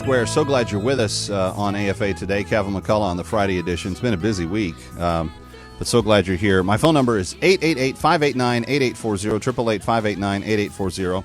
Square. So glad you're with us on AFA today. Kevin McCullough on the Friday edition. It's been a busy week, but so glad you're here. My phone number is 888-589-8840, 888-589-8840.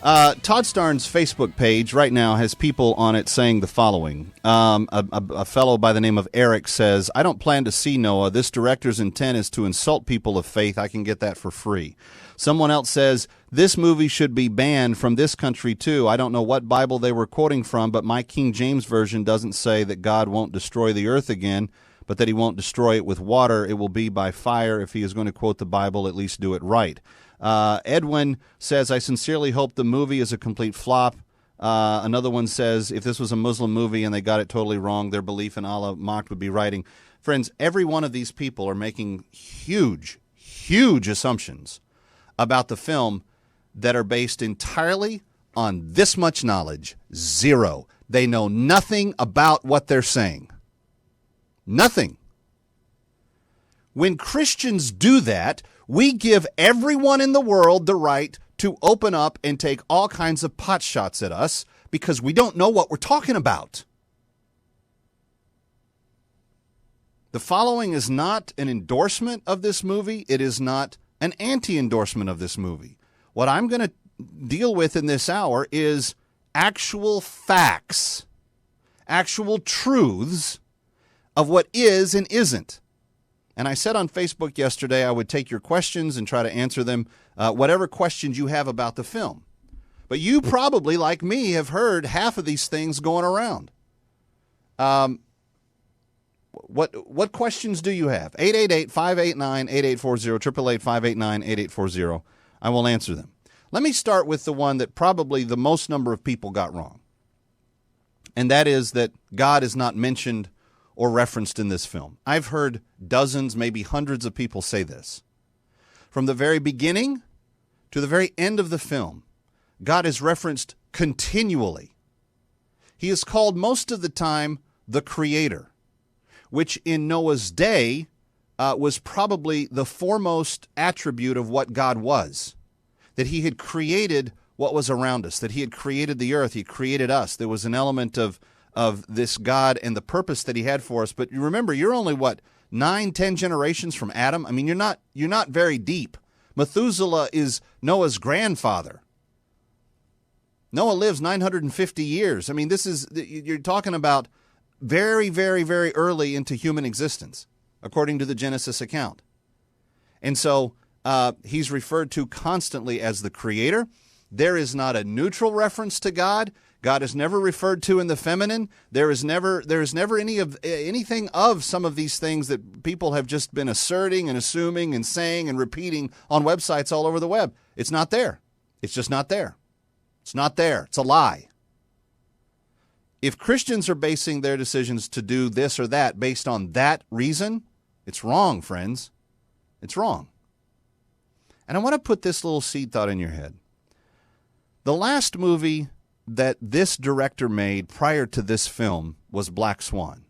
Todd Starnes' Facebook page right now has people on it saying the following. A fellow by the name of Eric says, I don't plan to see Noah. This director's intent is to insult people of faith. I can get that for free. Someone else says, this movie should be banned from this country too. I don't know what Bible they were quoting from, but my King James Version doesn't say that God won't destroy the earth again, but that he won't destroy it with water. It will be by fire. If he is going to quote the Bible, at least do it right. Edwin says, I sincerely hope the movie is a complete flop. Another one says, if this was a Muslim movie and they got it totally wrong, their belief in Allah mocked would be writing. Friends, every one of these people are making huge, huge assumptions about the film that are based entirely on this much knowledge. Zero. They know nothing about what they're saying. Nothing. When Christians do that, we give everyone in the world the right to open up and take all kinds of pot shots at us because we don't know what we're talking about. The following is not an endorsement of this movie. It is not an anti-endorsement of this movie. What I'm going to deal with in this hour is actual facts, actual truths of what is and isn't. And I said on Facebook yesterday I would take your questions and try to answer them, whatever questions you have about the film. But you probably, like me, have heard half of these things going around. What questions do you have? 888-589-8840, 888-589-8840. I will answer them. Let me start with the one that probably the most number of people got wrong. And that is that God is not mentioned or referenced in this film. I've heard dozens, maybe hundreds of people say this. From the very beginning to the very end of the film, God is referenced continually. He is called most of the time the Creator, which in Noah's day was probably the foremost attribute of what God was, that he had created what was around us, that he had created the earth, he created us. There was an element of this God and the purpose that he had for us. But you remember, you're only, 9-10 generations from Adam? I mean, you're not very deep. Methuselah is Noah's grandfather. Noah lives 950 years. I mean, you're talking about very, very, very early into human existence, according to the Genesis account. And so he's referred to constantly as the Creator. There is not a neutral reference to God. God is never referred to in the feminine. There is never anything of some of these things that people have just been asserting and assuming and saying and repeating on websites all over the web. It's not there. It's just not there. It's not there. It's a lie. If Christians are basing their decisions to do this or that based on that reason, it's wrong, friends. It's wrong. And I want to put this little seed thought in your head. The last movie that this director made prior to this film was Black Swan.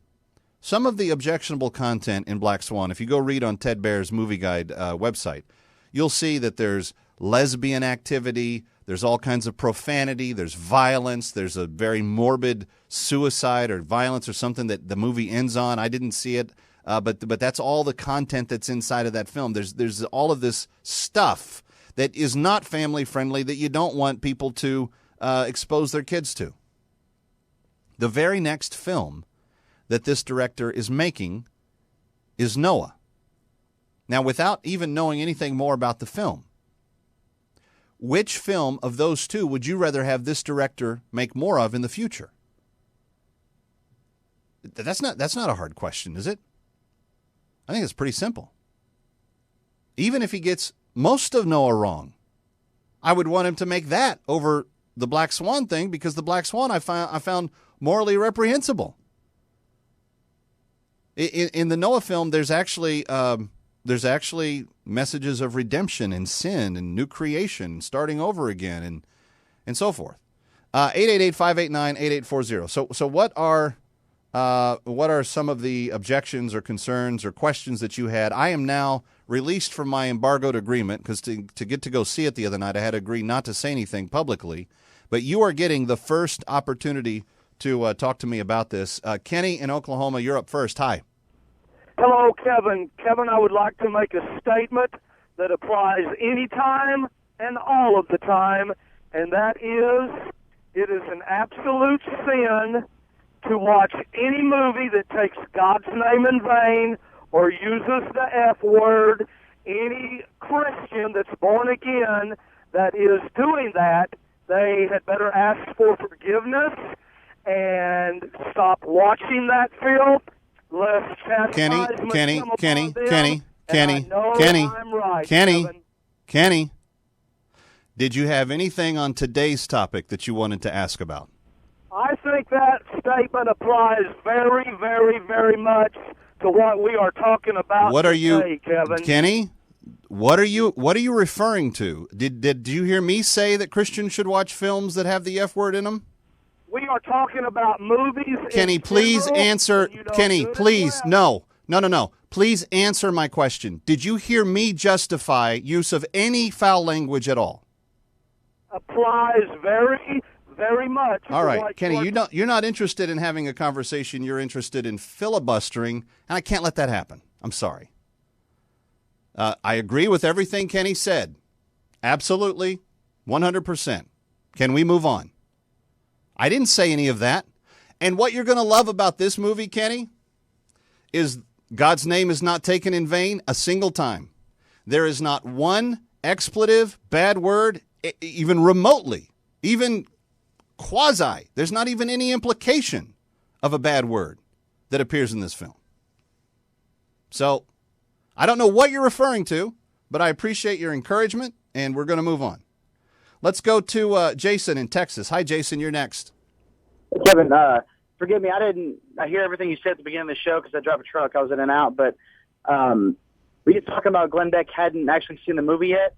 Some of the objectionable content in Black Swan, if you go read on Ted Baer's Movie Guide website, you'll see that there's lesbian activity, there's all kinds of profanity, there's violence, there's a very morbid suicide or violence or something that the movie ends on. I didn't see it, but that's all the content that's inside of that film. There's all of this stuff that is not family friendly that you don't want people to expose their kids to. The very next film that this director is making is Noah. Now, without even knowing anything more about the film, which film of those two would you rather have this director make more of in the future? That's not a hard question, is it? I think it's pretty simple. Even if he gets most of Noah wrong, I would want him to make that over the Black Swan thing, because the Black Swan I found morally reprehensible. In the Noah film, there's actually messages of redemption and sin and new creation, starting over again, and so forth. 888-589-8840. So what are some of the objections or concerns or questions that you had? I am now released from my embargoed agreement, because to get to go see it the other night, I had to agree not to say anything publicly. But you are getting the first opportunity to talk to me about this. Kenny in Oklahoma, you're up first. Hi. Hello, Kevin. Kevin, I would like to make a statement that applies anytime and all of the time, and that is, it is an absolute sin to watch any movie that takes God's name in vain or uses the F word. Any Christian that's born again that is doing that, they had better ask for forgiveness and stop watching that filth. Lest Kenny, did you have anything on today's topic that you wanted to ask about? I think that statement applies very, very, very much to what we are talking about today, Kevin. Kenny? What are you referring to? Did you hear me say that Christians should watch films that have the F word in them? We are talking about movies. Kenny, please answer. Kenny, please. No. Please answer my question. Did you hear me justify use of any foul language at all? Applies very, very much. All right, Kenny, you're not interested in having a conversation. You're interested in filibustering, and I can't let that happen. I'm sorry. I agree with everything Kenny said. Absolutely, 100%. Can we move on? I didn't say any of that. And what you're going to love about this movie, Kenny, is God's name is not taken in vain a single time. There is not one expletive, bad word, even remotely, even quasi. There's not even any implication of a bad word that appears in this film. So I don't know what you're referring to, but I appreciate your encouragement, and we're going to move on. Let's go to Jason in Texas. Hi, Jason. You're next. Kevin, forgive me. I hear everything you said at the beginning of the show because I drive a truck. I was in and out. But were you talking about Glenn Beck hadn't actually seen the movie yet?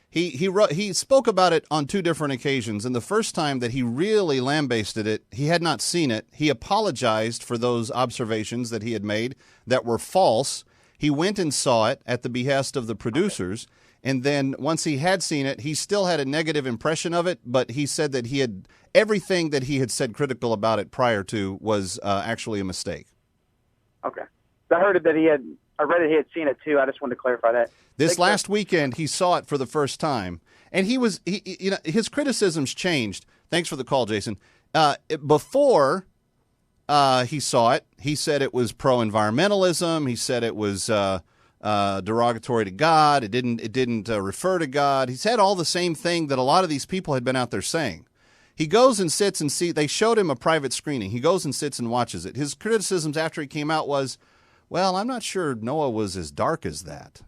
He spoke about it on two different occasions. And the first time that he really lambasted it, he had not seen it. He apologized for those observations that he had made that were false. He went and saw it at the behest of the producers. Okay. And then once he had seen it, he still had a negative impression of it, but he said that everything that he had said critical about it prior to was actually a mistake. Okay. I read that he had seen it too. I just wanted to clarify that. This last weekend, he saw it for the first time, and his criticisms changed. Thanks for the call, Jason. Before he saw it, he said it was pro-environmentalism. He said it was derogatory to God. It didn't refer to God. He said all the same thing that a lot of these people had been out there saying. He goes and sits and they showed him a private screening. He goes and sits and watches it. His criticisms after he came out was, well, I'm not sure Noah was as dark as that.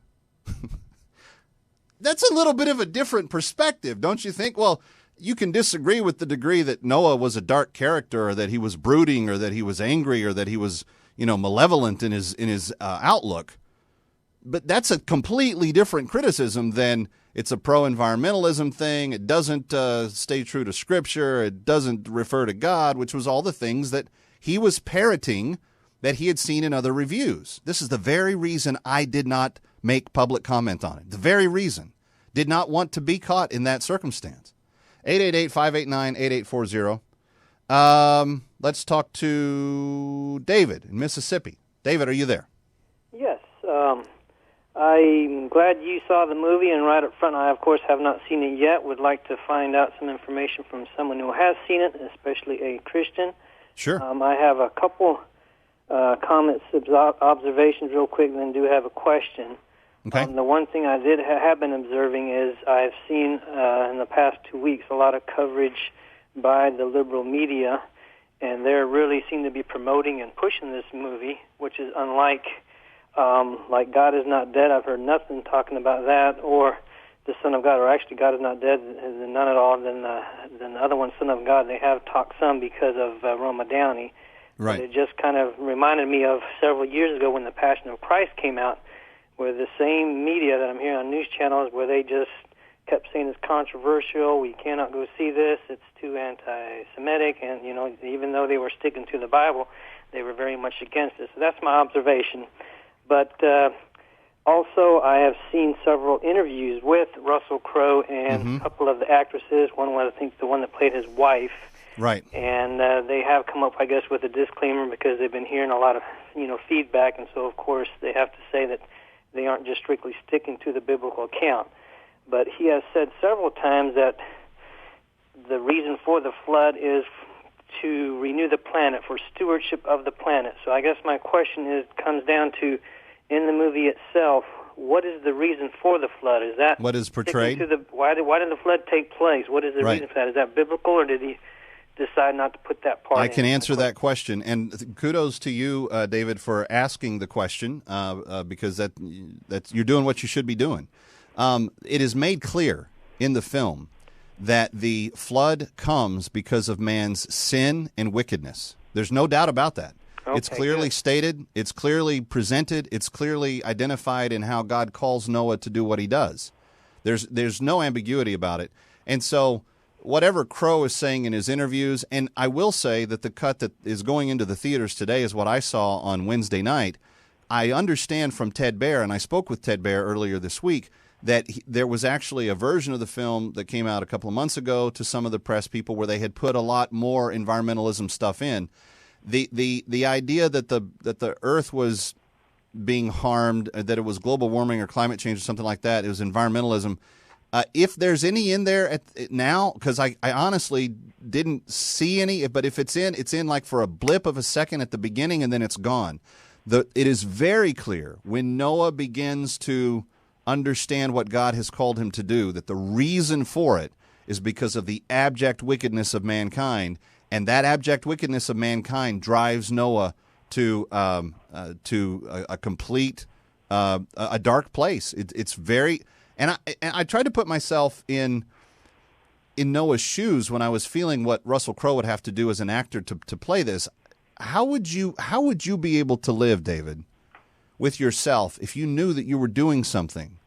That's a little bit of a different perspective, don't you think? Well, you can disagree with the degree that Noah was a dark character, or that he was brooding, or that he was angry, or that he was, malevolent in his outlook. But that's a completely different criticism than it's a pro-environmentalism thing. It doesn't stay true to Scripture. It doesn't refer to God, which was all the things that he was parroting that he had seen in other reviews. This is the very reason I did not make public comment on it. The very reason. Did not want to be caught in that circumstance. 888-589-8840. Let's talk to David in Mississippi. David, are you there? Yes. I'm glad you saw the movie, and right up front, I, of course, have not seen it yet. Would like to find out some information from someone who has seen it, especially a Christian. Sure. I have a couple comments, observations real quick, and then do have a question. Okay. The one thing I have been observing is I've seen in the past 2 weeks a lot of coverage by the liberal media, and they really seem to be promoting and pushing this movie, which is unlike like God is not dead. I've heard nothing talking about that, or the Son of God, or actually God is not dead, none at all. Then the other one, Son of God, they have talked some because of Roma Downey. Right. But it just kind of reminded me of several years ago when The Passion of Christ came out, where the same media that I'm hearing on news channels, where they just kept saying it's controversial, we cannot go see this, it's too anti-Semitic, and even though they were sticking to the Bible, they were very much against it. So that's my observation. But also, I have seen several interviews with Russell Crowe and a couple of the actresses. One was, I think, the one that played his wife. Right. And they have come up, I guess, with a disclaimer because they've been hearing a lot of, feedback, and so, of course, they have to say that they aren't just strictly sticking to the biblical account. But he has said several times that the reason for the flood is to renew the planet, for stewardship of the planet. So I guess my question comes down to, in the movie itself, what is the reason for the flood? Is that what is portrayed? Why did the flood take place? What is the reason for that? Is that biblical, or did he decide not to put that part in? I can answer that question, and kudos to you, David, for asking the question, because that's you're doing what you should be doing. It is made clear in the film that the flood comes because of man's sin and wickedness. There's no doubt about that. Okay, it's clearly stated, it's clearly presented, it's clearly identified in how God calls Noah to do what he does. There's no ambiguity about it. And so whatever Crow is saying in his interviews, and I will say that the cut that is going into the theaters today is what I saw on Wednesday night. I understand from Ted Baer, and I spoke with Ted Baer earlier this week, that there was actually a version of the film that came out a couple of months ago to some of the press people where they had put a lot more environmentalism stuff in. The idea that the Earth was being harmed, that it was global warming or climate change or something like that, it was environmentalism. If there's any in there now, because I honestly didn't see any, but if it's in like for a blip of a second at the beginning and then it's gone. It is very clear when Noah begins to understand what God has called him to do, that the reason for it is because of the abject wickedness of mankind, and that abject wickedness of mankind drives Noah to a complete a dark place. It's very, and I tried to put myself in Noah's shoes when I was feeling what Russell Crowe would have to do as an actor to play this. How would you be able to live, David, with yourself if you knew that you were doing something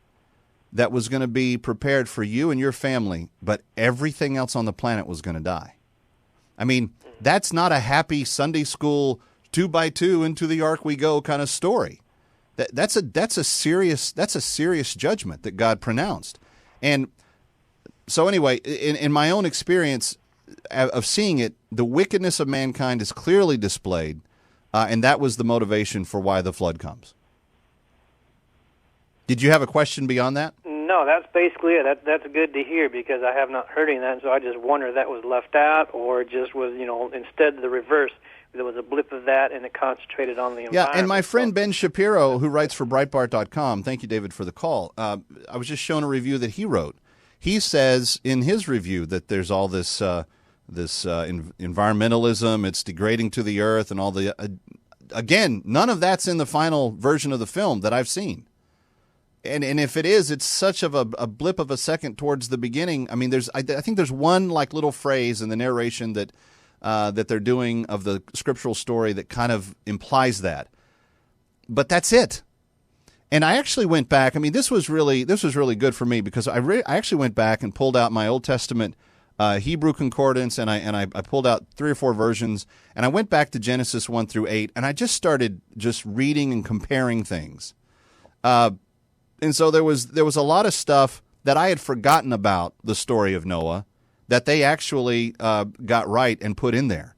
that was going to be prepared for you and your family, but everything else on the planet was going to die? I mean, that's not a happy Sunday school 2x2 into the ark we go kind of story. That's a serious judgment that God pronounced. And so anyway, in my own experience of seeing it, the wickedness of mankind is clearly displayed, and that was the motivation for why the flood comes. Did you have a question beyond that? No, that's basically it. That's good to hear, because I have not heard any of that, so I just wonder if that was left out or just was, instead the reverse. There was a blip of that, and it concentrated on the environment. Yeah, and my friend Ben Shapiro, who writes for Breitbart.com, thank you, David, for the call. I was just shown a review that he wrote. He says in his review that there's all this environmentalism, it's degrading to the earth, and all the again, none of that's in the final version of the film that I've seen. And if it is, it's such of a blip of a second towards the beginning. I mean, I think there's one like little phrase in the narration that they're doing of the scriptural story that kind of implies that. But that's it. And I actually went back. I mean, this was really good for me, because I actually went back and pulled out my Old Testament Hebrew concordance, and I pulled out 3 or 4 versions, and I went back to Genesis 1 through 8, and I just started just reading and comparing things. And so there was a lot of stuff that I had forgotten about the story of Noah that they actually got right and put in there.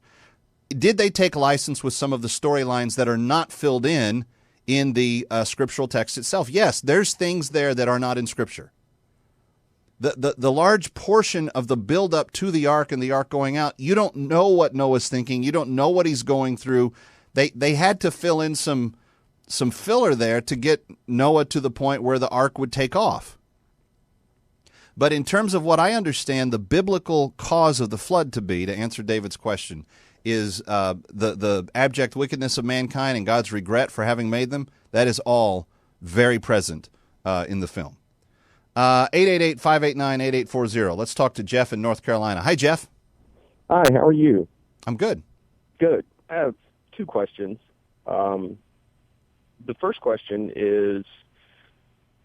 Did they take license with some of the storylines that are not filled in the scriptural text itself? Yes, there's things there that are not in Scripture. The large portion of the build-up to the ark and the ark going out, you don't know what Noah's thinking. You don't know what he's going through. They had to fill in some filler there to get Noah to the point where the ark would take off. But in terms of what I understand the biblical cause of the flood to be, to answer David's question, is the abject wickedness of mankind and God's regret for having made them. That is all very present in the film. 888-589-8840. Let's talk to Jeff in North Carolina. Hi, Jeff. Hi, how are you? I'm good. Good. I have 2 questions. The first question is,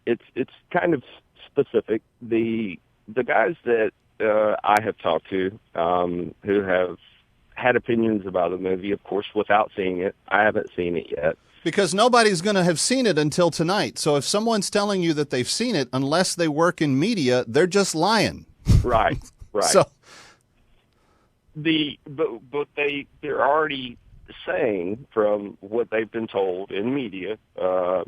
it's kind of specific. The guys that I have talked to who have had opinions about the movie, of course, without seeing it. I haven't seen it yet. Because nobody's going to have seen it until tonight. So if someone's telling you that they've seen it, unless they work in media, they're just lying. Right. So they're already saying from what they've been told in media or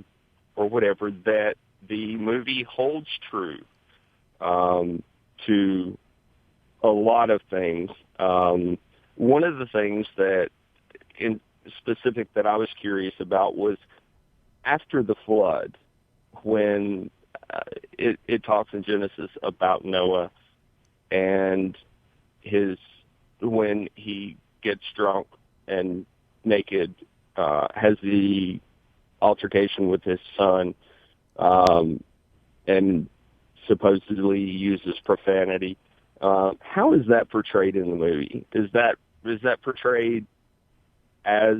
whatever that the movie holds true to a lot of things. One of the things that in specific that I was curious about was after the flood, when it talks in Genesis about Noah and when he gets drunk and naked, has the altercation with his son, and supposedly uses profanity. How is that portrayed in the movie? Is that portrayed as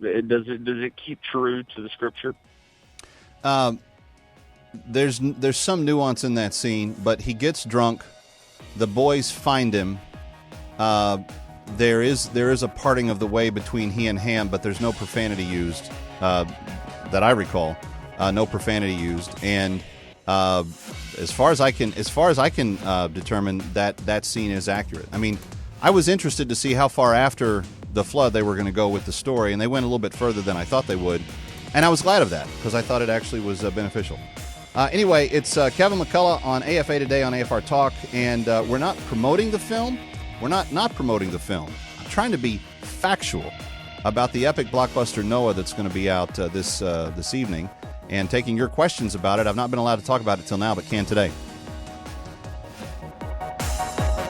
does it keep true to the scripture? There's some nuance in that scene, but he gets drunk. The boys find him. There is a parting of the way between he and Ham, but there's no profanity used that I recall. No profanity used, and as far as I can determine, that scene is accurate. I mean, I was interested to see how far after the flood they were going to go with the story, and they went a little bit further than I thought they would, and I was glad of that because I thought it actually was beneficial. Anyway, it's Kevin McCullough on AFA Today on AFR Talk, and we're not promoting the film. We're not promoting the film. I'm trying to be factual about the epic blockbuster Noah that's going to be out this evening, and taking your questions about it. I've not been allowed to talk about it till now, but can today.